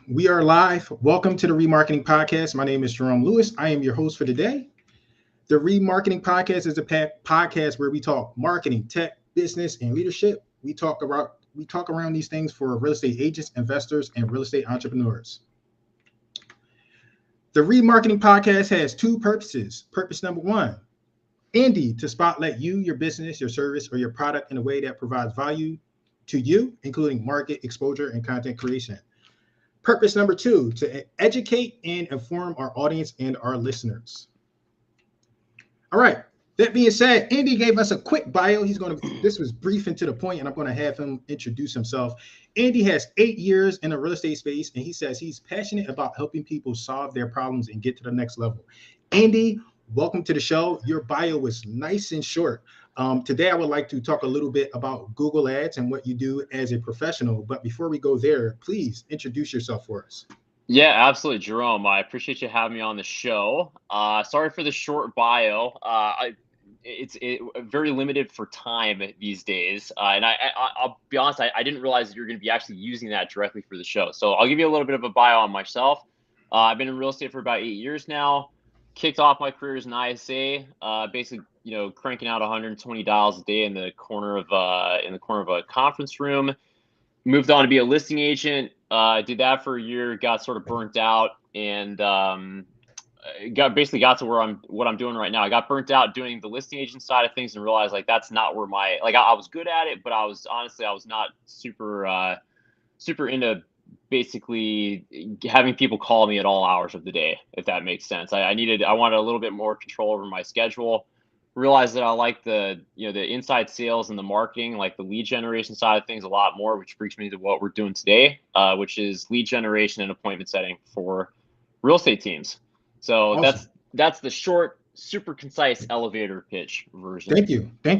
We are live. Welcome to the Remarketing Podcast. My name is Jerome Lewis. I am your host for today. The Remarketing Podcast is a podcast where we talk marketing, tech, business, and leadership. We talk around these things for real estate agents, investors, and real estate entrepreneurs. The Remarketing Podcast has two purposes. Purpose number one, Andy, to spotlight you, your business, your service, or your product in a way that provides value to you, including market exposure and content creation. Purpose number two, to educate and inform our audience and our listeners. All right. That being said, Andy gave us a quick bio. This was brief and to the point, and I'm going to have him introduce himself. Andy has 8 years in the real estate space, and he says he's passionate about helping people solve their problems and get to the next level. Andy, welcome to the show. Your bio was nice and short. Today, I would like to talk a little bit about Google Ads and what you do as a professional. But before we go there, please introduce yourself for us. Yeah, absolutely, Jerome. I appreciate you having me on the show. Sorry for the short bio. It's very limited for time these days. And I'll be honest, I didn't realize that you're going to be actually using that directly for the show. So I'll give you a little bit of a bio on myself. I've been in real estate for about 8 years now. Kicked off my career as an ISA, basically, cranking out 120 dials a day in the corner of a conference room. Moved on to be a listing agent. Did that for a year. Got sort of burnt out, and got to what I'm doing right now. I got burnt out doing the listing agent side of things, and realized that's not where I was good at it, but I was not super into basically having people call me at all hours of the day, if that makes sense. I wanted a little bit more control over my schedule. Realized that I like the inside sales and the marketing, like the lead generation side of things a lot more, which brings me to what we're doing today, which is lead generation and appointment setting for real estate teams. So awesome. That's the short, super concise elevator pitch version. Thank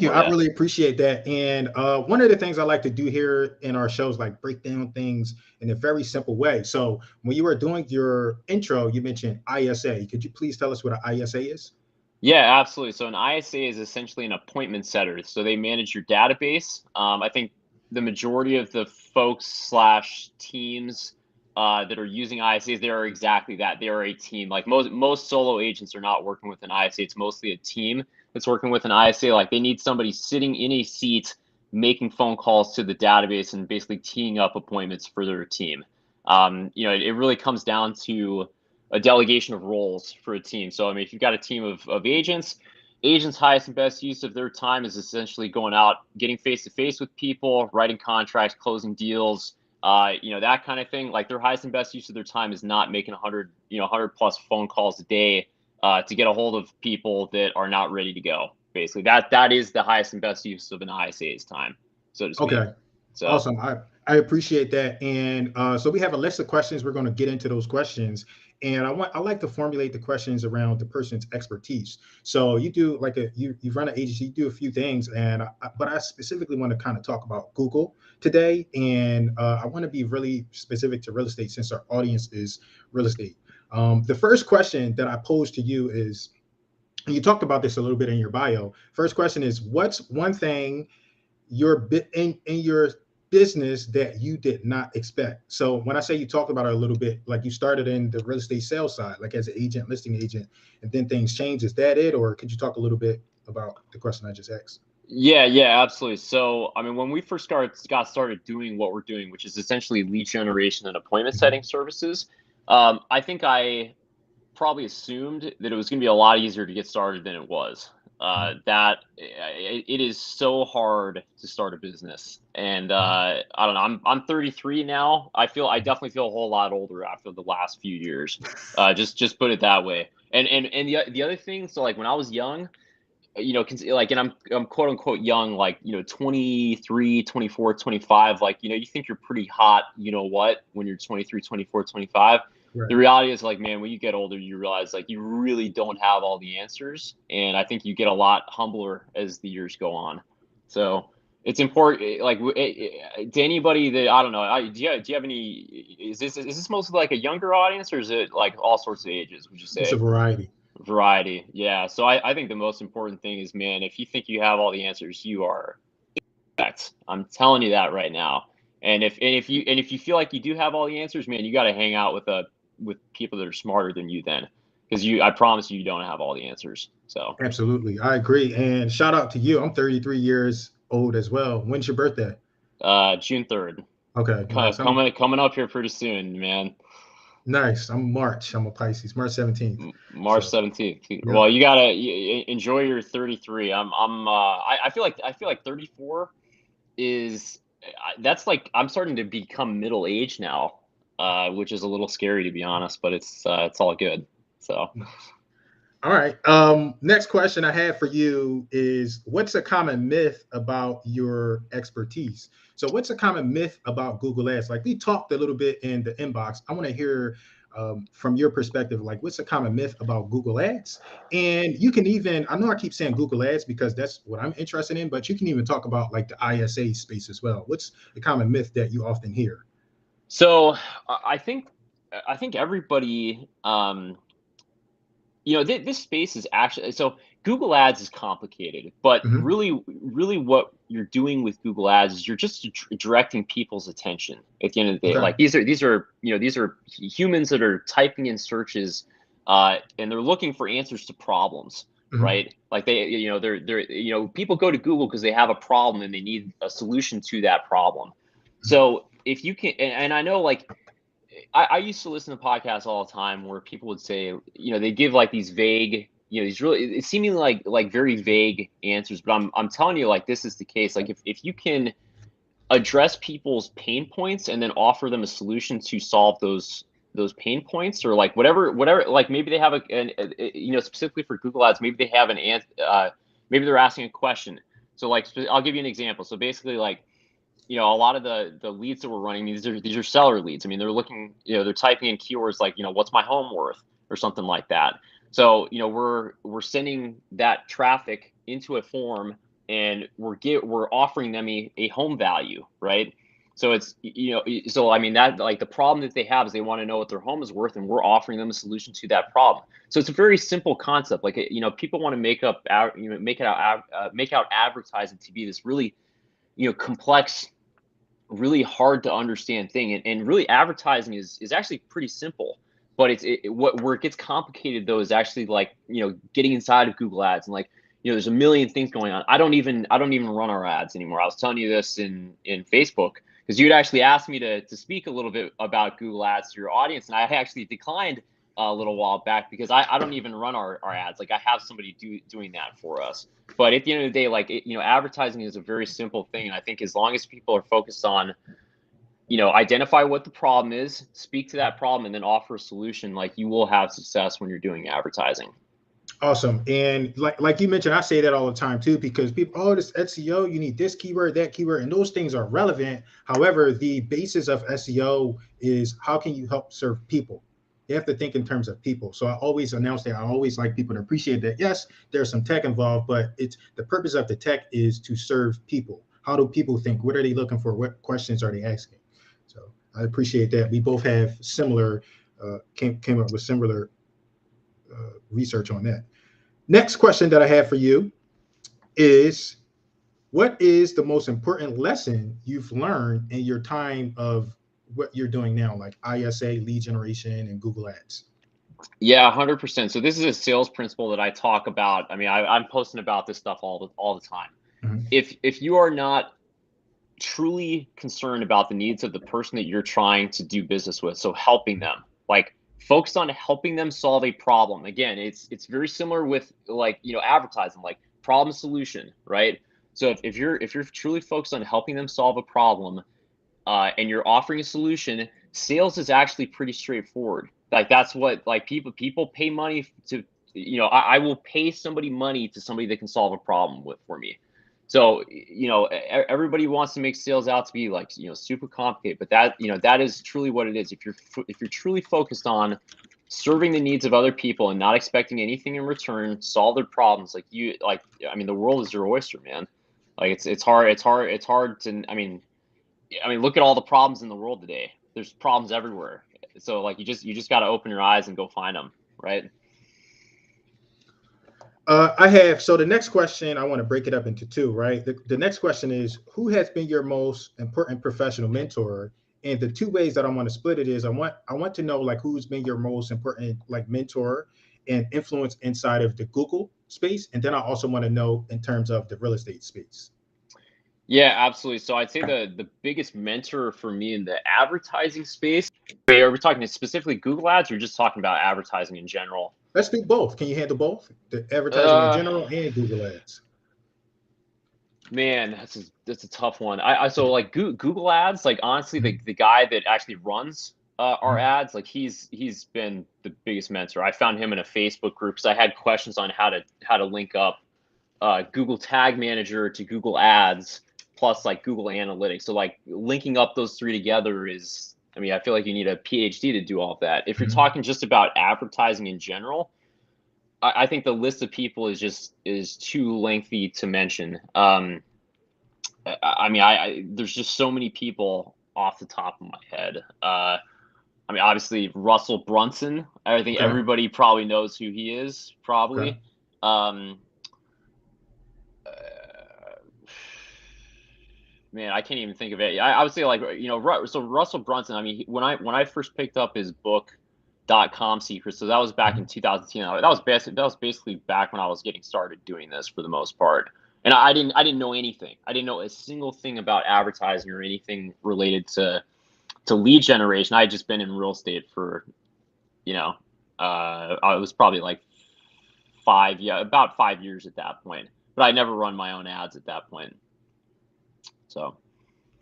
you. I really appreciate that. And one of the things I like to do here in our shows, like break down things in a very simple way. So when you were doing your intro, you mentioned ISA. Could you please tell us what an ISA is? Yeah, absolutely. So an ISA is essentially an appointment setter. So they manage your database. I think the majority of the folks / teams that are using ISAs, they are exactly that. They are a team. Like most solo agents are not working with an ISA. It's mostly a team that's working with an ISA. Like they need somebody sitting in a seat, making phone calls to the database and basically teeing up appointments for their team. It really comes down to a delegation of roles for a team. So, if you've got a team of agents highest and best use of their time is essentially going out, getting face-to-face with people, writing contracts, closing deals, that kind of thing. Like their highest and best use of their time is not making 100 plus phone calls a day to get a hold of people that are not ready to go. Basically, that is the highest and best use of an ISA's time, so to speak. Okay. So awesome. I appreciate that. And so we have a list of questions. We're going to get into those questions. And I like to formulate the questions around the person's expertise. So you do you run an agency, you do a few things, but I specifically want to kind of talk about Google today. And I want to be really specific to real estate since our audience is real estate. The first question that I pose to you is, and you talked about this a little bit in your bio. First question is, what's one thing in your business that you did not expect? So when I say you talked about it a little bit, like you started in the real estate sales side, like as an agent, listing agent, and then things changed. Is that it? Or could you talk a little bit about the question I just asked? Yeah, absolutely. So, when we first got started doing what we're doing, which is essentially lead generation and appointment setting services, I think I probably assumed that it was going to be a lot easier to get started than it was. It is so hard to start a business, and I don't know. I'm 33 now. I definitely feel a whole lot older after the last few years. Just put it that way. And the other thing, so like when I was young, and I'm quote unquote young, 23, 24, 25, you think you're pretty hot, when you're 23, 24, 25. Right. The reality is man, when you get older, you realize you really don't have all the answers. And I think you get a lot humbler as the years go on. So it's important, to anybody that, I don't know, do you have any, is this mostly a younger audience, or is it all sorts of ages, would you say? It's a variety. Yeah. So I think the most important thing is, man, if you think you have all the answers, you are incorrect. I'm telling you that right now. And if you feel like you do have all the answers, man, you got to hang out with people that are smarter than you then, because I promise you don't have all the answers. So Absolutely. I agree. And shout out to you. I'm 33 years old as well. When's your birthday? June 3rd. Okay, nice. Coming up here pretty soon, man. Nice. I'm March. I'm a Pisces. March 17th. March So 17th. yeah. Well, you gotta enjoy your 33. I feel like 34 is that's like I'm starting to become middle age now, which is a little scary to be honest, but it's all good. So Nice. All right. Next question I have for you is, what's a common myth about your expertise? So what's a common myth about Google Ads? Like we talked a little bit in the inbox. I want to hear from your perspective, like what's a common myth about Google Ads? And you can even, I know I keep saying Google Ads because that's what I'm interested in, but you can even talk about like the ISA space as well. What's the common myth that you often hear? so I think everybody this space is actually, so Google Ads is complicated, but Mhm. really what you're doing with Google Ads is you're just directing people's attention at the end of the day. Okay. Like these are humans that are typing in searches, and they're looking for answers to problems, Mhm. right? Like they're people go to Google because they have a problem and they need a solution to that problem. So if you can, and I know like I used to listen to podcasts all the time where people would say, they give like these vague, these really, it's seemingly like very vague answers. But I'm telling you, like this is the case. Like if you can address people's pain points and then offer them a solution to solve those pain points, or like whatever, like maybe they have specifically for Google Ads, maybe they have maybe they're asking a question. So like I'll give you an example. So basically like a lot of the leads that we're running, these are seller leads. I mean, they're looking, they're typing in keywords like, what's my home worth or something like that. So, we're sending that traffic into a form, and we're offering them a home value, right? So it's, so I mean that like the problem that they have is they want to know what their home is worth, and we're offering them a solution to that problem. So it's a very simple concept. Like, people want to make out advertising to be this really, complex, really hard to understand thing, and really advertising is actually pretty simple, but what where it gets complicated though is actually like getting inside of Google Ads, and like there's a million things going on. I don't even run our ads anymore. I was telling you this in Facebook, because you'd actually asked me to speak a little bit about Google Ads to your audience, and I actually declined a little while back because I don't even run our ads. Like I have somebody doing that for us. But at the end of the day, like advertising is a very simple thing, and I think as long as people are focused on, identify what the problem is, speak to that problem, and then offer a solution, like you will have success when you're doing advertising. Awesome. And like you mentioned, I say that all the time too, because people, oh, this SEO, you need this keyword, that keyword, and those things are relevant. However, the basis of SEO is how can you help serve people? You have to think in terms of people. So I always announce that. I always like people to appreciate that. Yes, there's some tech involved, but it's the purpose of the tech is to serve people. How do people think? What are they looking for? What questions are they asking? So I appreciate that. We both have similar, came up with similar research on that. Next question that I have for you is, what is the most important lesson you've learned in your time of what you're doing now, like ISA, lead generation, and Google Ads? Yeah, 100%. So this is a sales principle that I talk about. I mean, I'm posting about this stuff all the time. Mhm. If you are not truly concerned about the needs of the person that you're trying to do business with, so helping them, like focus on helping them solve a problem. Again, it's very similar with like advertising, like problem solution, right? So if you're truly focused on helping them solve a problem, and you're offering a solution, sales is actually pretty straightforward. Like that's what, like, people pay money to, I will pay somebody money to somebody that can solve a problem for me. So everybody wants to make sales out to be like super complicated, but that is truly what it is. If you're truly focused on serving the needs of other people and not expecting anything in return, solve their problems, I mean, the world is your oyster, man. Like it's hard to, I mean, look at all the problems in the world today. There's problems everywhere. So like you just got to open your eyes and go find them, right? I have, so the next question, I want to break it up into two, right? The next question is, who has been your most important professional mentor? And the two ways that I want to split it is, I want to know like who's been your most important like mentor and influence inside of the Google space. And then I also want to know in terms of the real estate space. Yeah, absolutely. So I'd say the biggest mentor for me in the advertising space. Wait, are we talking specifically Google Ads or just talking about advertising in general? Let's do both. Can you handle both? The advertising in Uh, general and Google Ads. Man, that's a tough one. I so like Google Ads, like honestly, Mhm, the guy that actually runs our mhm, ads, like he's been the biggest mentor. I found him in a Facebook group because I had questions on how to link up Google Tag Manager to Google Ads plus like Google Analytics. So like linking up those three together is, I mean, I feel like you need a PhD to do all of that. If you're mhm. talking just about advertising in general, I think the list of people is too lengthy to mention. I mean, there's just so many people off the top of my head. I mean, obviously Russell Brunson. I think Okay. everybody probably knows who he is. Okay. Probably. Um, uh, Man, I can't even think of it. I would say like so Russell Brunson. I mean, when I first picked up his book, .com Secrets. So that was back in Mhm. 2010. That was basically back when I was getting started doing this for the most part. And I didn't know anything. I didn't know a single thing about advertising or anything related to lead generation. I had just been in real estate for, you know, I was probably like about 5 years at that point. But I never run my own ads at that point. So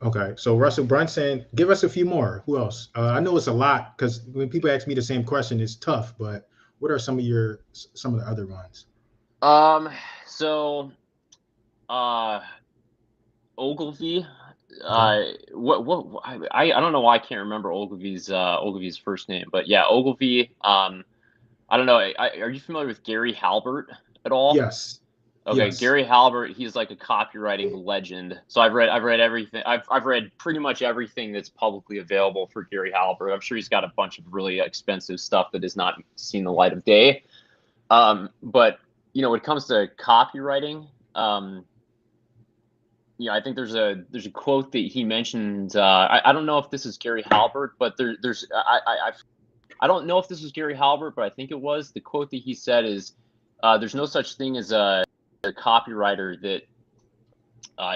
Okay, so Russell Brunson, give us a few more. Who else? I know it's a lot because when people ask me the same question, it's tough. But what are some of the other ones? um so uh Ogilvy. Okay. I don't know why I can't remember Ogilvy's first name, but yeah, Ogilvy. I don't know. Are you familiar with Gary Halbert at all? Yes. Okay, Yes. Gary Halbert, he's like a copywriting legend. So I've read everything. I've read pretty much everything that's publicly available for Gary Halbert. I'm sure he's got a bunch of really expensive stuff that has not seen the light of day. But when it comes to copywriting, I think there's a quote that he mentioned. I don't know if this is Gary Halbert, but there's I don't know if this was Gary Halbert, but I think it was. The quote that he said is, "There's no such thing as a copywriter that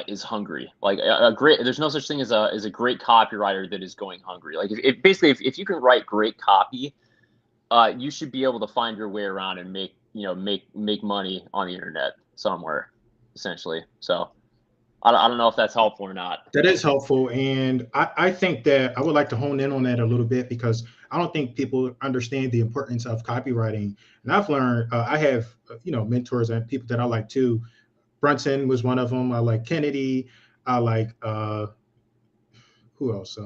is hungry. Like there's no such thing as a great copywriter that is going hungry. Like basically if you can write great copy, you should be able to find your way around and make money on the internet somewhere, essentially. So I don't know if that's helpful or not. That is helpful. And I think that I would like to hone in on that a little bit because I don't think people understand the importance of copywriting. And I've learned, I have, mentors and people that I like too. Brunson was one of them. I like Kennedy. I like, who else?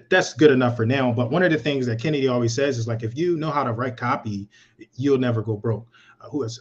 That's good enough for now. But one of the things that Kennedy always says is like, if you know how to write copy, you'll never go broke. Who is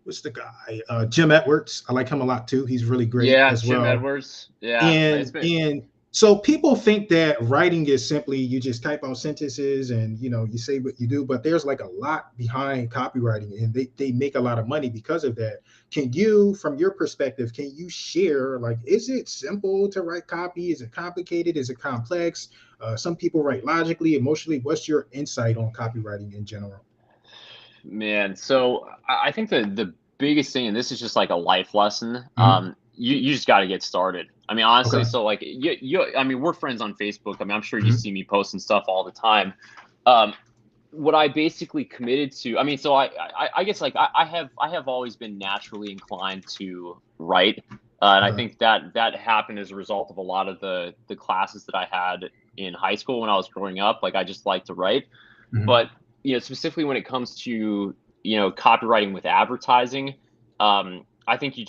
what's the guy? Jim Edwards. I like him a lot too. He's really great Yeah, as Jim well. Edwards. Yeah, it's been. And so people think that writing is simply you just type out sentences and you say what you do, but there's like a lot behind copywriting and they make a lot of money because of that. Can you, from your perspective, can you share like, is it simple to write copy? Is it complicated? Is it complex? Some people write logically, emotionally. What's your insight on copywriting in general? Man, so I think the biggest thing, and this is just like a life lesson, Mhm. you just got to get started. I mean, honestly, Okay. so like I mean, we're friends on Facebook. I mean, I'm sure you Mhm. see me posting stuff all the time. Um, what I basically committed to, I mean, so I guess like I have always been naturally inclined to write, and I Okay. think that happened as a result of a lot of the classes that I had in high school when I was growing up. Like I just like to write. Mhm. But specifically when it comes to copywriting with advertising, I think you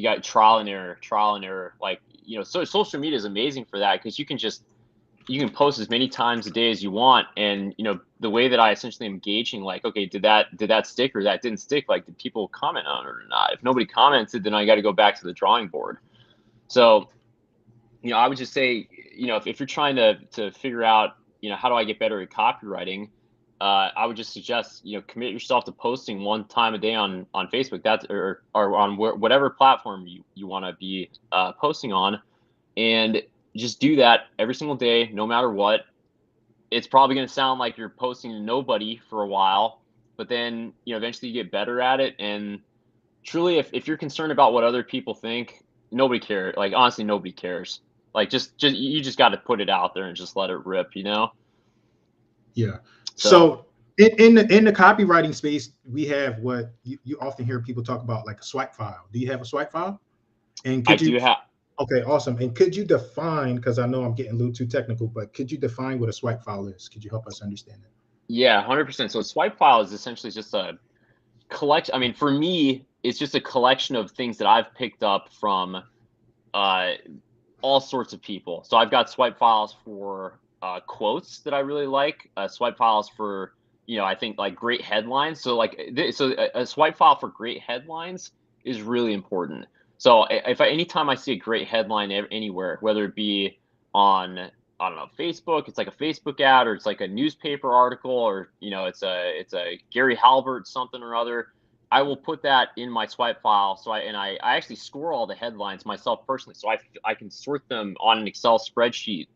got trial and error. Like so social media is amazing for that because you can post as many times a day as you want, and the way that I essentially am gauging, like, okay, did that stick or that didn't stick? Like, did people comment on it or not? If nobody commented, then I got to go back to the drawing board. So I would just say, if you're trying to figure out, how do I get better at copywriting? I would just suggest, commit yourself to posting one time a day on Facebook. That's or on whatever platform you want to be posting on, and just do that every single day, no matter what. It's probably going to sound like you're posting to nobody for a while, but then eventually you get better at it. And truly, if you're concerned about what other people think, nobody cares. Like, honestly, nobody cares. Like, just you just got to put it out there and just let it rip. Yeah. So So in the copywriting space, we have what you often hear people talk about, like a swipe file. Do you have a swipe file? And I could you? do have. Okay, awesome. And could you define? Because I know I'm getting a little too technical, but could you define what a swipe file is? Could you help us understand that? Yeah, 100%. So a swipe file is essentially just a collection. I mean, for me, it's just a collection of things that I've picked up from uh, all sorts of people. So I've got swipe files for quotes that I really like. Swipe files for I think like great headlines. So like a swipe file for great headlines is really important. So anytime I see a great headline anywhere, whether it be on I don't know Facebook, it's like a Facebook ad, or it's like a newspaper article, or it's a Gary Halbert something or other. I will put that in my swipe file. So I actually score all the headlines myself personally. So I can sort them on an Excel spreadsheet,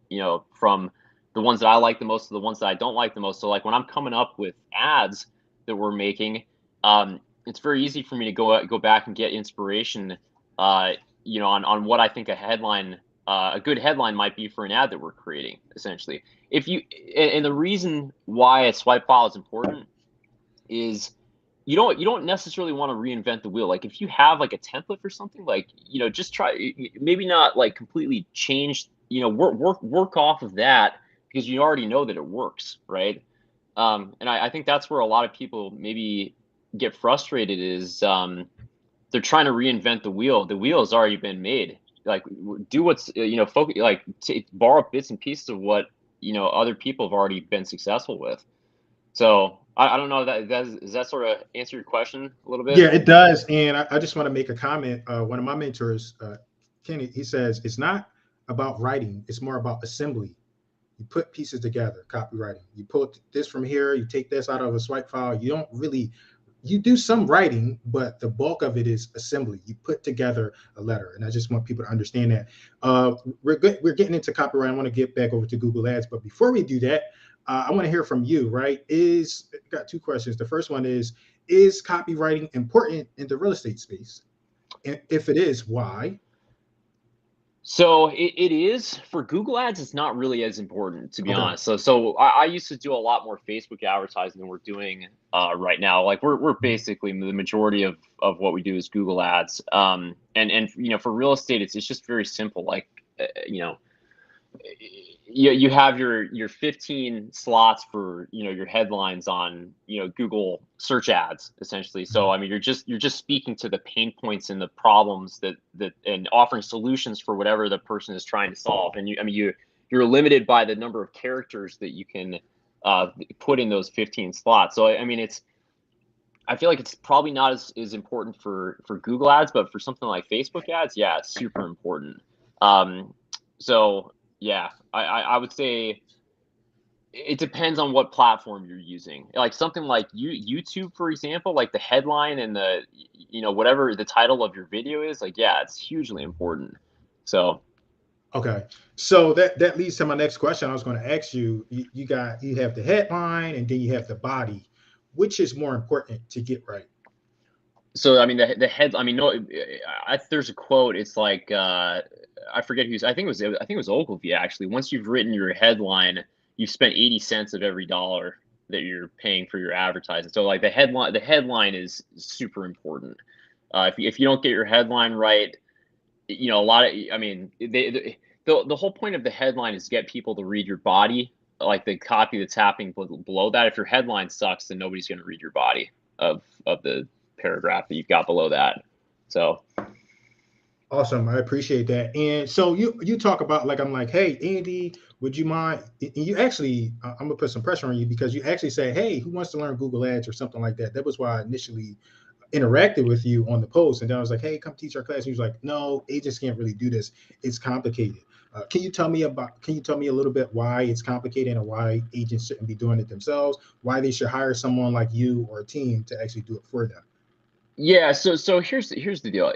from the ones that I like the most to the ones that I don't like the most. So like when I'm coming up with ads that we're making, it's very easy for me to go back and get inspiration, on what I think a good headline might be for an ad that we're creating. Essentially, and the reason why a swipe file is important is you don't necessarily want to reinvent the wheel. Like if you have like a template for something, like just try, maybe not like completely change, work off of that, because you already know that it works, right? And I think that's where a lot of people maybe get frustrated is they're trying to reinvent the wheel. The wheel has already been made. Like do what's focus, like borrow bits and pieces of what other people have already been successful with. So I don't know, does that sort of answer your question a little bit? Yeah, it does. And I just want to make a comment. One of my mentors, Kenny, he says it's not about writing; it's more about assembly. You put pieces together, copywriting. You pull this from here, you take this out of a swipe file. You don't really, you do some writing, but the bulk of it is assembly. You put together a letter, and I just want people to understand that. We're good. We're getting into copyright. I want to get back over to Google Ads, but before we do that, I want to hear from you. Right? Got two questions. The first one is copywriting important in the real estate space? And if it is, why? So it is for Google Ads. It's not really as important, to be Okay. honest. So I used to do a lot more Facebook advertising than we're doing right now. Like we're basically the majority of what we do is Google Ads. And for real estate, it's just very simple. Like you have your 15 slots for your headlines on Google search ads, essentially. So I mean you're just speaking to the pain points and the problems that and offering solutions for whatever the person is trying to solve. And you're limited by the number of characters that you can put in those 15 slots. So I mean I feel like it's probably not as important for Google Ads, but for something like Facebook ads, yeah, it's super important. So yeah, I would say it depends on what platform you're using. Like something like YouTube, for example, like the headline and the whatever the title of your video is, like yeah, it's hugely important. So Okay. So that leads to my next question. I was going to ask you, you have the headline and then you have the body. Which is more important to get right? I mean the head. I mean no, there's a quote. It's like I forget who's. I think it was Ogilvy actually. Once you've written your headline, you've spent 80 cents of every dollar that you're paying for your advertising. So like the headline is super important. If you don't get your headline right, a lot of, I mean, the whole point of the headline is get people to read your body, like the copy that's happening below that. If your headline sucks, then nobody's going to read your body of the paragraph that you've got below that. So Awesome. I appreciate that. And so you talk about, like, I'm like, hey, Andy, would you mind? And you actually, I'm gonna put some pressure on you because you actually say, hey, who wants to learn Google Ads or something like that? That was why I initially interacted with you on the post, and then I was like, hey, come teach our class. And he was like, no, agents can't really do this. It's complicated. Can you tell me a little bit why it's complicated and why agents shouldn't be doing it themselves? Why they should hire someone like you or a team to actually do it for them? Yeah, so here's the deal.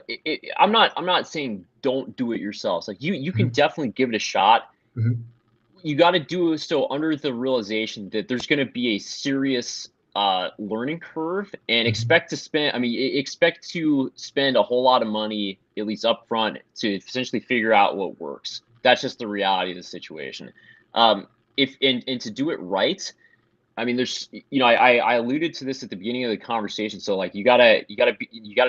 I'm not saying don't do it yourselves. Like you can Mhm, definitely give it a shot. mhm, You got to do so under the realization that there's going to be a serious learning curve, and mhm. expect to spend a whole lot of money, at least up front, to essentially figure out what works. That's just the reality of the situation. If and to do it right, I mean, I alluded to this at the beginning of the conversation. So like, you gotta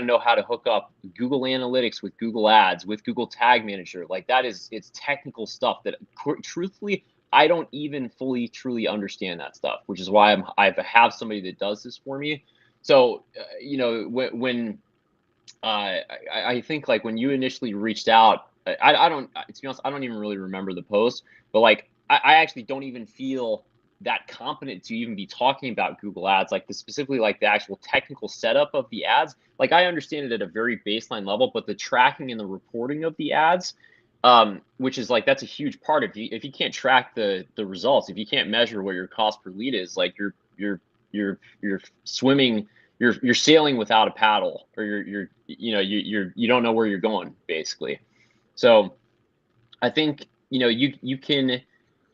know how to hook up Google Analytics with Google Ads with Google Tag Manager. Like it's technical stuff that, truthfully, I don't even fully truly understand that stuff, which is why I have somebody that does this for me. So when I think, like, when you initially reached out, I don't, to be honest, I don't even really remember the post, but like I actually don't even feel that competent to even be talking about Google Ads, like specifically like the actual technical setup of the ads. Like, I understand it at a very baseline level, but the tracking and the reporting of the ads, which is like, that's a huge part. If you can't track the results, if you can't measure what your cost per lead is, like you're swimming, you're sailing without a paddle, or you don't know where you're going, basically. So I think, you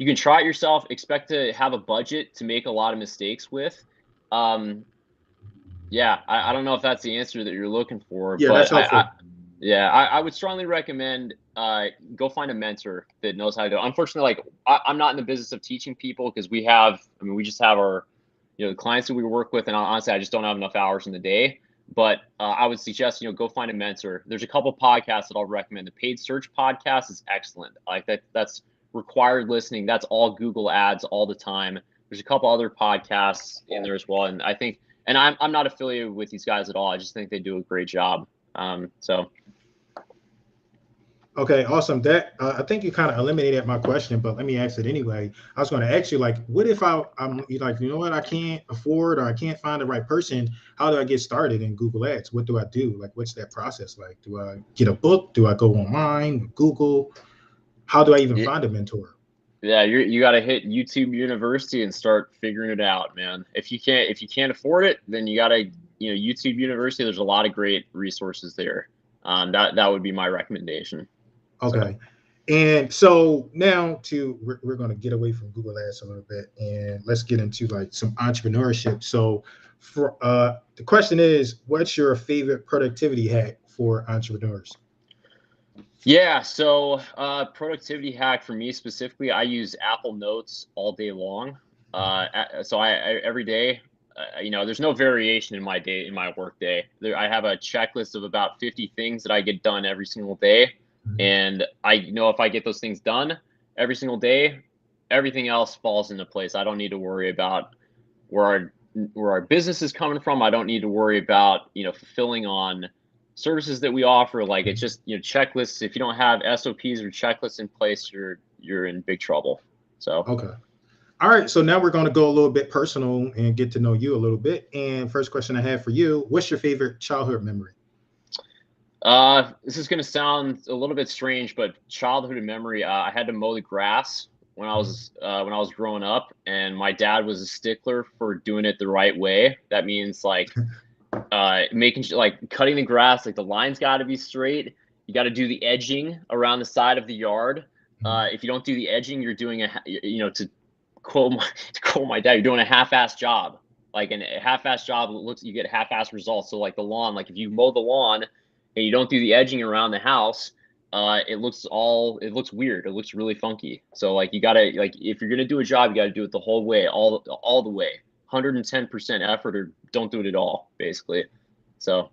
can try it yourself, expect to have a budget to make a lot of mistakes with. um yeah, I don't know if that's the answer that you're looking for, Yeah, but that's helpful. I would strongly recommend, go find a mentor that knows how to do it. Unfortunately, like, I'm not in the business of teaching people, because we just have our, the clients that we work with, and honestly, I just don't have enough hours in the day. But I would suggest, go find a mentor. There's a couple podcasts that I'll recommend. The Paid Search podcast is excellent. Like that's required listening. That's all Google Ads all the time. There's a couple other podcasts in there as well, and I think, and I'm not affiliated with these guys at all. I just think they do a great job. So Okay, awesome. That I think you kind of eliminated my question, but let me ask it anyway. I was going to ask you, like, what if I'm like, you know what, I can't afford or I can't find the right person? How do I get started in Google Ads? What do I do? Like, what's that process like? Do I get a book? Do I go online, Google? How do I even yeah, find a mentor? yeah, you got to hit YouTube University and start figuring it out, man. If you can't afford it, then you got to, YouTube University. There's a lot of great resources there. That would be my recommendation. So Okay. And so now we're going to get away from Google Ads a little bit and let's get into like some entrepreneurship. So for the question is, what's your favorite productivity hack for entrepreneurs? yeah, so productivity hack for me specifically, I use Apple Notes all day long. So I every day, there's no variation in my work day. I have a checklist of about 50 things that I get done every single day, Mhm. and I know if I get those things done every single day, everything else falls into place. I don't need to worry about where our where our business is coming from. I don't need to worry about, fulfilling on services that we offer. Like, it's just, checklists. If you don't have SOPs or checklists in place, you're in big trouble. So Okay. All right. So now we're going to go a little bit personal and get to know you a little bit. And first question I have for you, what's your favorite childhood memory? this is going to sound a little bit strange, but childhood memory, I had to mow the grass Mhm. when I was growing up, and my dad was a stickler for doing it the right way. That means, like, making sure, like, cutting the grass, like, the line's got to be straight. You got to do the edging around the side of the yard. Mhm. If you don't do the edging, you're doing to quote my dad, you're doing a half-ass job. Like, a half-ass job looks, you get half-ass results. So like the lawn, like if you mow the lawn and you don't do the edging around the house, it looks weird. It looks really funky. So like, you gotta, like, if you're gonna do a job, you gotta do it the whole way, all the way, 110% effort, or don't do it at all, basically. So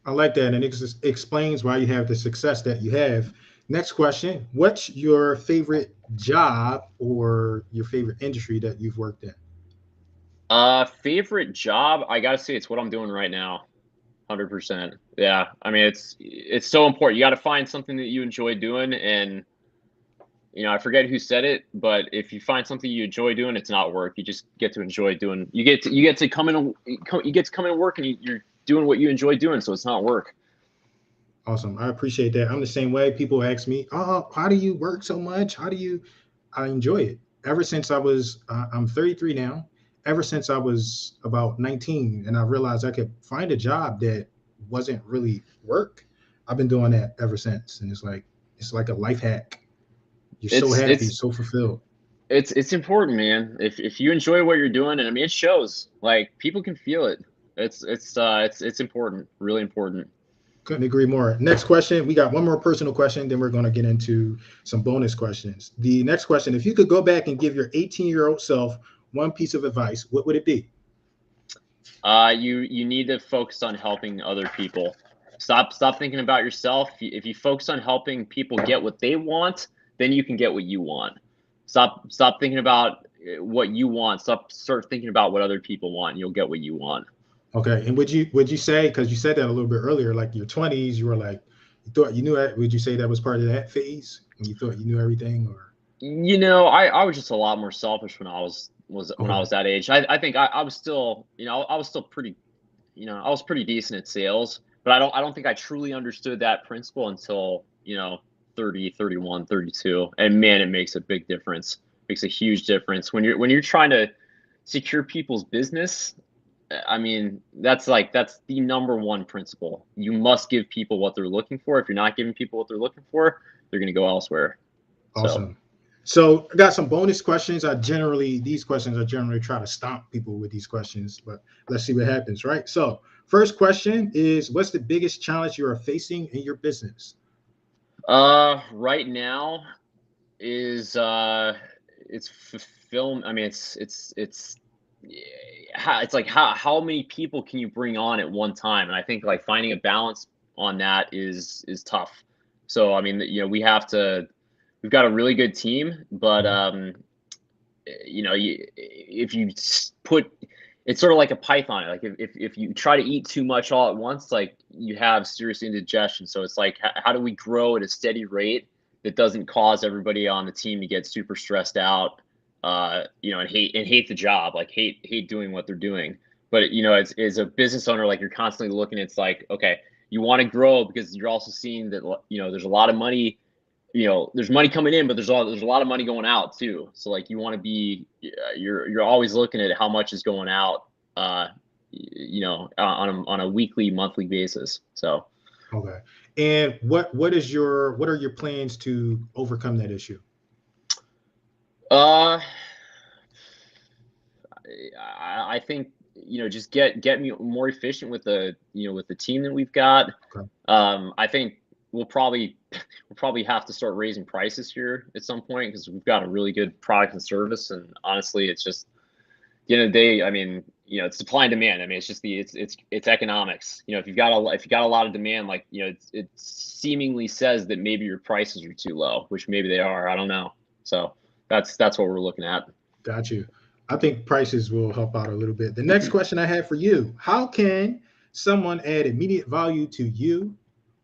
I like that. And it explains why you have the success that you have. Next question, what's your favorite job or your favorite industry that you've worked in? favorite job, I gotta say it's what I'm doing right now. 100%. Yeah. I mean, it's so important. You got to find something that you enjoy doing, and I forget who said it, but if you find something you enjoy doing, it's not work. You just get to enjoy doing. You get to come in and work, and you're doing what you enjoy doing, so it's not work. Awesome. I appreciate that. I'm the same way. People ask me, "Oh, how do you work so much? How do you?" I enjoy it. Ever since I was, I'm 33 now. Ever since I was about 19, and I realized I could find a job that wasn't really work. I've been doing that ever since, and it's like a life hack. You're so It's happy, it's so fulfilled. it's important, man. If you enjoy what you're doing, and I mean it shows. Like people can feel it. It's important, really important. Couldn't agree more. Next question. We got one more personal question, then we're going to get into some bonus questions. The next question: if you could go back and give your 18-year-old self one piece of advice, what would it be? You need to focus on helping other people. Stop thinking about yourself. If you focus on helping people get what they want, then you can get what you want. Stop thinking about what you want. Start thinking about what other people want, and you'll get what you want. Okay. And would you say, because you said that a little bit earlier, like your 20s, you were like, you thought you knew that? Would you say that was part of that phase when you thought you knew everything? Or I was just a lot more selfish when when I okay, was that age. I think I was still, I was still pretty, I was pretty decent at sales, but I don't think I truly understood that principle until, 30, 31, 32. And man, it makes a big difference. Makes a huge difference when you're trying to secure people's business. I mean, that's the number one principle. You must give people what they're looking for. If you're not giving people what they're looking for, they're going to go elsewhere. So, awesome. So I got some bonus questions. These questions I generally try to stomp people with these questions, but let's see what happens, right? So first question is, what's the biggest challenge you are facing in your business? right now is it's film. I mean, yeah, it's like how many people can you bring on at one time? And I think like finding a balance on that is tough. So I mean, we've got a really good team, but Mhm. if you put it's sort of like a python. Like if you try to eat too much all at once, like you have serious indigestion. So it's like how do we grow at a steady rate that doesn't cause everybody on the team to get super stressed out, and hate the job, like hate doing what they're doing. But as a business owner, like you're constantly looking. It's like, okay, you want to grow because you're also seeing that there's a lot of money. There's money coming in, but there's a lot of money going out too. So like you want to be, you're always looking at how much is going out, on a weekly, monthly basis. So, Okay. And what are your plans to overcome that issue? uh, I think just get me more efficient with the team that we've got. Okay. I think we'll probably we'll probably have to start raising prices here at some point because we've got a really good product and service, and honestly, it's just the end of the day, I mean, it's supply and demand. I mean, it's just it's economics. If you got a lot of demand, like it seemingly says that maybe your prices are too low, which maybe they are. I don't know. So that's what we're looking at. Got you. I think prices will help out a little bit. The next question I have for you: how can someone add immediate value to you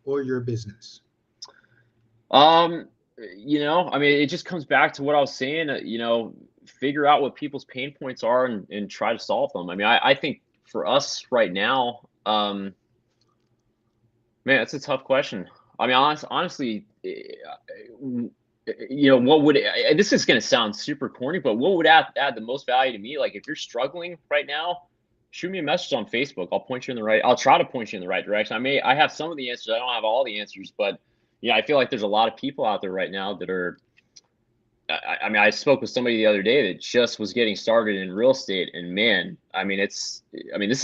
or your business? Um, I mean, it just comes back to what I was saying. Figure out what people's pain points are and try to solve them. I mean, I think for us right now, man, that's a tough question. I mean, honestly, what would this is going to sound super corny, but what would add the most value to me? Like, if you're struggling right now, shoot me a message on Facebook. I'll try to point you in the right direction. I have some of the answers. I don't have all the answers, but I feel like there's a lot of people out there right now that are. I mean, I spoke with somebody the other day that just was getting started in real estate, and man, I mean, this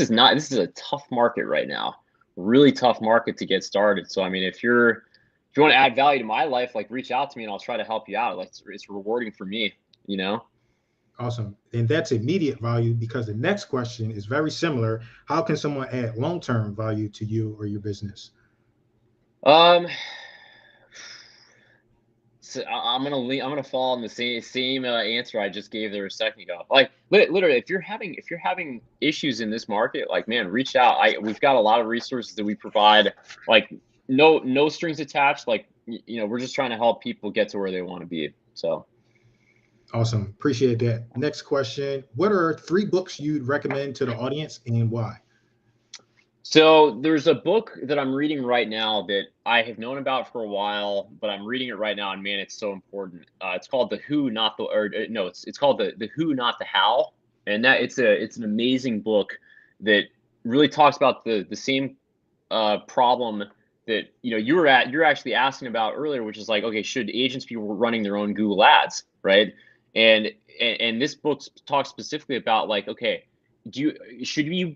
is a tough market right now, really tough market to get started. So, I mean, if you want to add value to my life, like reach out to me and I'll try to help you out. Like it's rewarding for me, you know. Awesome. And that's immediate value because the next question is very similar. How can someone add long-term value to you or your business? Um, So I'm gonna fall on the same answer I just gave there a second ago. Like literally, if you're having issues in this market, like man, reach out. We've got a lot of resources that we provide. Like no strings attached. Like we're just trying to help people get to where they want to be. So Awesome. Appreciate that. Next question. What are three books you'd recommend to the audience and why? So there's a book that I'm reading right now that I have known about for a while, but I'm reading it right now, and man, it's so important. It's called The Who, Not the, or no, it's called the Who, Not the How, and that it's an amazing book that really talks about the same problem that you're actually asking about earlier, which is like, okay, should agents be running their own Google ads, right? And this book talks specifically about like, okay, should you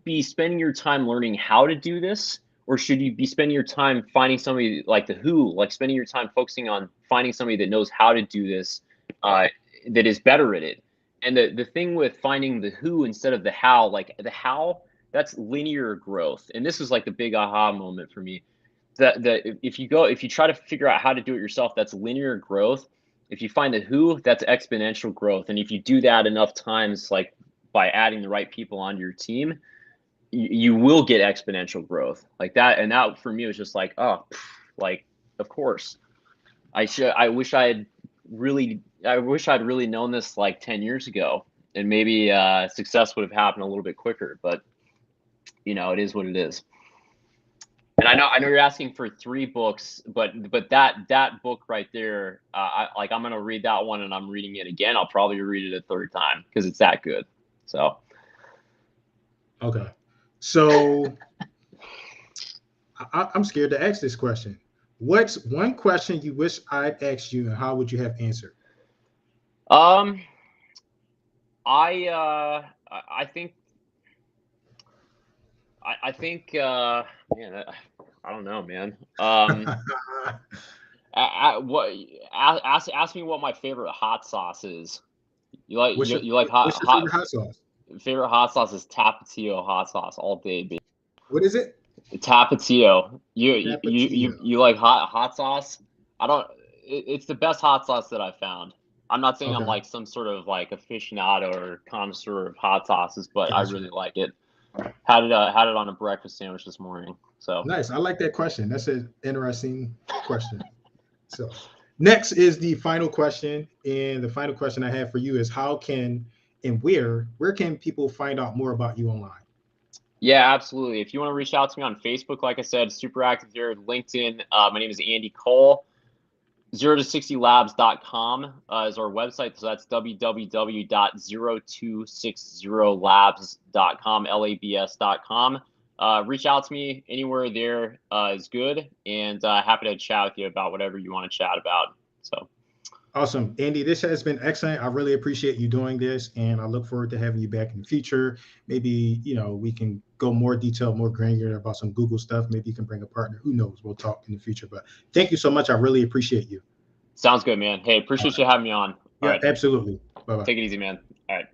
be spending your time learning how to do this, or should you be spending your time finding somebody like the Who, like spending your time focusing on finding somebody that knows how to do this, that is better at it? And the thing with finding the Who instead of the how, like the how, that's linear growth. And this was like the big aha moment for me. That if you try to figure out how to do it yourself, that's linear growth. If you find the Who, that's exponential growth. And if you do that enough times, like by adding the right people onto your team, you will get exponential growth like that. And that for me was just like, oh, like, of course. I wish I'd really known this like 10 years ago, and maybe success would have happened a little bit quicker, but it is what it is. And I know you're asking for 3 books, but that book right there, I'm gonna read that one, and I'm reading it again. I'll probably read it a 3rd time because it's that good. So. Okay. So I'm scared to ask this question. What's one question you wish I'd asked you, and how would you have answered? I think man, I don't know, man. Ask me what my favorite hot sauce is. You like What's your favorite hot sauce? Favorite hot sauce is Tapatio hot sauce all day, baby. What is it? Tapatio. Tapatio. You like hot sauce? It's the best hot sauce that I've found. I'm not saying I'm like some sort of like aficionado or connoisseur of hot sauces, but I really like it. Had it on a breakfast sandwich this morning. So nice. I like that question. That's an interesting question. So next is the final question, and the final question I have for you is how can and where can people find out more about you online? Yeah, absolutely. If you want to reach out to me on Facebook, like I said, super active there. LinkedIn. My name is Andy Cole. 0to60labs.com is our website. So that's www.0260labs.com, labs.com. Reach out to me anywhere there is good, and happy to chat with you about whatever you want to chat about. So awesome, Andy. This has been excellent. I really appreciate you doing this, and I look forward to having you back in the future. Maybe we can go more detailed, more granular about some Google stuff. Maybe you can bring a partner. Who knows? We'll talk in the future. But thank you so much. I really appreciate you. Sounds good, man. Hey, appreciate you having me on. All right. Absolutely. Bye-bye. Take it easy, man. All right.